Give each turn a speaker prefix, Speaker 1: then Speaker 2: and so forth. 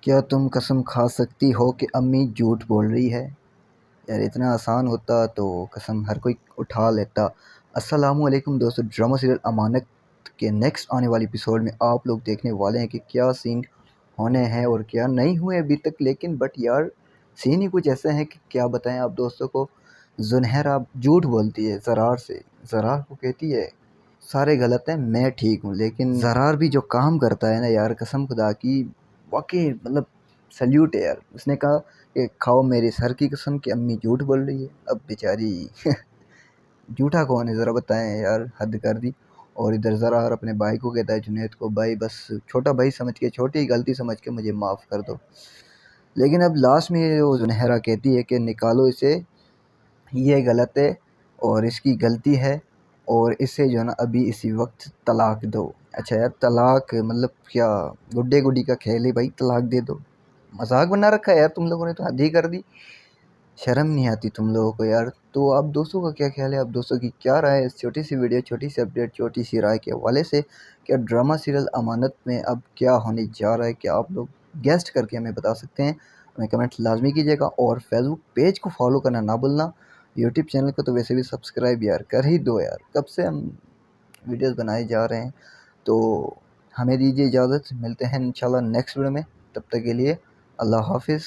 Speaker 1: क्या तुम कसम खा सकती हो कि अम्मी झूठ बोल रही है? यार इतना आसान होता तो कसम हर कोई उठा लेता। अस्सलामुअलैकुम दोस्तों, ड्रामा सीरियल अमानत के नेक्स्ट आने वाले एपिसोड में आप लोग देखने वाले हैं कि क्या सीन होने हैं और क्या नहीं हुए अभी तक। लेकिन बट यार सीन ही कुछ ऐसे हैं कि क्या बताएं आप दोस्तों को। जुनहरा झूठ बोलती है ज़रार से। ज़रार को कहती है सारे गलत हैं, मैं ठीक हूँ। लेकिन ज़रार भी जो काम करता है ना यार, कसम खुदा की वाकई मतलब सल्यूट है यार। उसने कहा कि खाओ मेरे सर की कसम कि अम्मी झूठ बोल रही है। अब बेचारी झूठा कौन है ज़रा बताएं यार, हद कर दी। और इधर ज़रार अपने भाई को कहता है जुनैद को, भाई बस छोटा भाई समझ के, छोटी गलती समझ के मुझे माफ़ कर दो। लेकिन अब लास्ट में वो जुनहरा कहती है कि निकालो इसे, ये गलत है और इसकी गलती है और इसे जो है ना अभी इसी वक्त तलाक दो। अच्छा यार, तलाक मतलब क्या गुड्डे गुड्डी का खेल है भाई, तलाक दे दो। मजाक बना रखा है यार तुम लोगों ने, तो हद ही कर दी। शर्म नहीं आती तुम लोगों को यार। तो आप दोस्तों का क्या ख्याल है, आप दोस्तों की क्या राय है इस छोटी सी वीडियो, छोटी सी अपडेट, छोटी सी राय के हवाले से? क्या ड्रामा सीरियल अमानत में अब क्या होने जा रहा है, क्या आप लोग गेस्ट करके हमें बता सकते हैं? हमें कमेंट लाजमी कीजिएगा और फेसबुक पेज को फॉलो करना ना भूलना। यूट्यूब चैनल को तो वैसे भी सब्सक्राइब यार कर ही दो यार, कब से हम वीडियोस बनाए जा रहे हैं। तो हमें दीजिए इजाज़त, मिलते हैं इंशाल्लाह नेक्स्ट वीडियो में। तब तक के लिए अल्लाह हाफिज़।